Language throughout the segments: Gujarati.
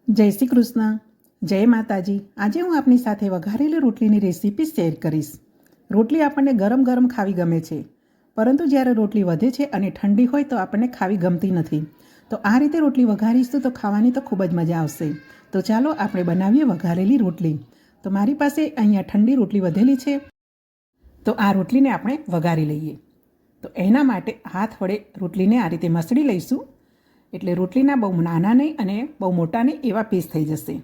જય શ્રી કૃષ્ણ, જય માતાજી. આજે હું આપની સાથે વઘારેલી રોટલીની રેસીપી શેર કરીશ. રોટલી આપણને ગરમ ગરમ ખાવી ગમે છે, પરંતુ જ્યારે રોટલી વધે છે અને ઠંડી હોય તો આપણને ખાવી ગમતી નથી. તો આ રીતે રોટલી વઘારીશું તો ખાવાની તો ખૂબ જ મજા આવશે. તો ચાલો આપણે બનાવીએ વઘારેલી રોટલી. તો મારી પાસે અહીંયા ઠંડી રોટલી વધેલી છે, તો આ રોટલીને આપણે વઘારી લઈએ. તો એના માટે હાથ વડે રોટલીને આ રીતે મસળી લઈશું, એટલે રોટલીના બહુ નાના નહીં અને બહુ મોટા નહીં એવા પીસ થઈ જશે.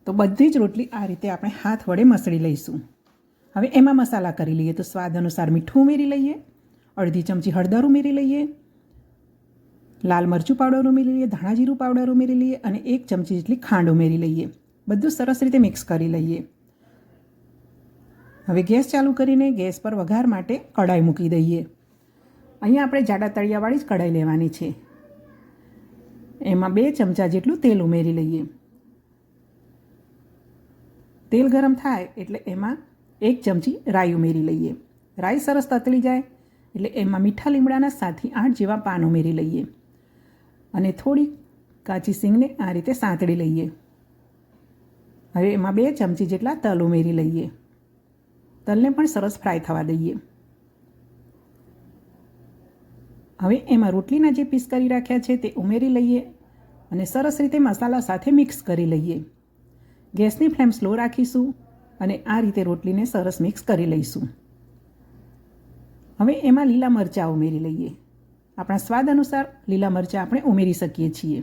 તો બધી જ રોટલી આ રીતે આપણે હાથ વડે મસળી લઈશું. હવે એમાં મસાલા કરી લઈએ. તો સ્વાદ અનુસાર મીઠું ઉમેરી લઈએ, અડધી ચમચી હળદર ઉમેરી લઈએ, લાલ મરચું પાવડર ઉમેરી લઈએ, ધાણા જીરું પાવડર ઉમેરી લઈએ અને 1 ચમચી જેટલી ખાંડ ઉમેરી લઈએ. બધું સરસ રીતે મિક્સ કરી લઈએ. હવે ગેસ ચાલુ કરીને ગેસ પર વઘાર માટે કઢાઈ મૂકી દઈએ. અહીંયા આપણે જાડા તળિયાવાળી જ કઢાઈ લેવાની છે. એમાં 2 ચમચા જેટલું તેલ ઉમેરી લઈએ. તેલ ગરમ થાય એટલે એમાં 1 ચમચી રાઈ ઉમેરી લઈએ. રાઈ સરસ તતળી જાય એટલે એમાં મીઠા લીમડાના 7 થી 8 જેવા પાન ઉમેરી લઈએ અને થોડી કાચી સિંગને આ રીતે સાંતળી લઈએ. હવે એમાં 2 ચમચી જેટલા તલ ઉમેરી લઈએ. તલને પણ સરસ ફ્રાય થવા દઈએ. હવે એમાં રોટલીના જે પીસ કરી રાખ્યા છે તે ઉમેરી લઈએ અને સરસ રીતે મસાલા સાથે મિક્સ કરી લઈએ. ગેસની ફ્લેમ સ્લો રાખીશું અને આ રીતે રોટલીને સરસ મિક્સ કરી લઈશું. હવે એમાં લીલા મરચાં ઉમેરી લઈએ. આપણા સ્વાદ અનુસાર લીલા મરચાં આપણે ઉમેરી શકીએ છીએ.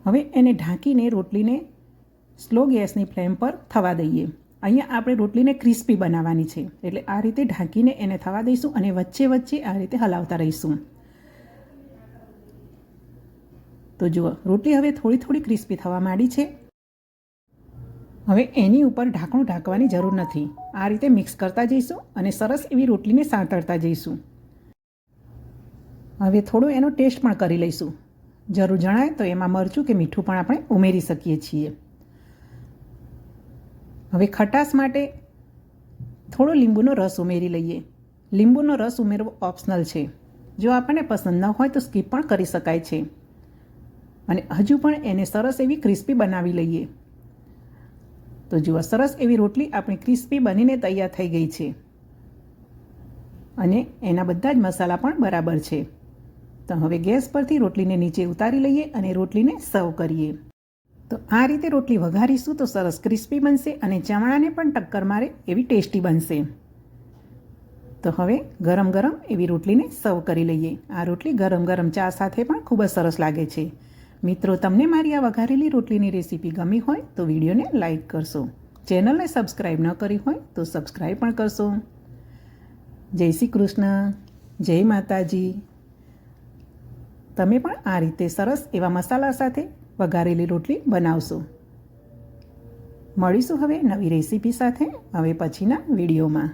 હવે એને ઢાંકીને રોટલીને સ્લો ગેસની ફ્લેમ પર થવા દઈએ. અહીંયા આપણે રોટલીને ક્રિસ્પી બનાવવાની છે, એટલે આ રીતે ઢાંકીને એને થવા દઈશું અને વચ્ચે વચ્ચે આ રીતે હલાવતા રહીશું. તો જુઓ, રોટલી હવે થોડી થોડી ક્રિસ્પી થવા માંડી છે. હવે એની ઉપર ઢાંકણું ઢાંકવાની જરૂર નથી. આ રીતે મિક્સ કરતા જઈશું અને સરસ એવી રોટલીને સાંતળતા જઈશું. હવે થોડો એનો ટેસ્ટ પણ કરી લઈશું. જરૂર જણાય તો એમાં મરચું કે મીઠું પણ આપણે ઉમેરી શકીએ છીએ. હવે ખટાશ માટે થોડો લીંબુનો રસ ઉમેરી લઈએ. લીંબુનો રસ ઉમેરવો ઓપ્શનલ છે. જો આપણને પસંદ ન હોય તો સ્કીપ પણ કરી શકાય છે. અને હજુ પણ એને સરસ એવી ક્રિસ્પી બનાવી લઈએ. તો જુઓ, સરસ એવી રોટલી આપણી ક્રિસ્પી બનીને તૈયાર થઈ ગઈ છે અને એના બધા જ મસાલા પણ બરાબર છે. તો હવે ગેસ પરથી રોટલીને નીચે ઉતારી લઈએ અને રોટલીને સર્વ કરીએ. તો આ રીતે રોટલી વઘારીશું તો સરસ ક્રિસ્પી બનશે અને ચવાણાને પણ ટક્કર મારે એવી ટેસ્ટી બનશે. તો હવે ગરમ ગરમ એવી રોટલીને સર્વ કરી લઈએ. આ રોટલી ગરમ ગરમ ચા સાથે પણ ખૂબ જ સરસ લાગે છે. મિત્રો, તમને મારી આ વઘારેલી રોટલીની રેસીપી ગમી હોય તો વિડીયોને લાઈક કરશો. ચેનલને સબસ્ક્રાઈબ ન કરી હોય તો સબસ્ક્રાઈબ પણ કરશો. જય શ્રી કૃષ્ણ, જય માતાજી. તમે પણ આ રીતે સરસ એવા મસાલા સાથે વઘારેલી રોટલી બનાવશો. મળીશું હવે નવી રેસીપી સાથે હવે પછીના વિડીયોમાં.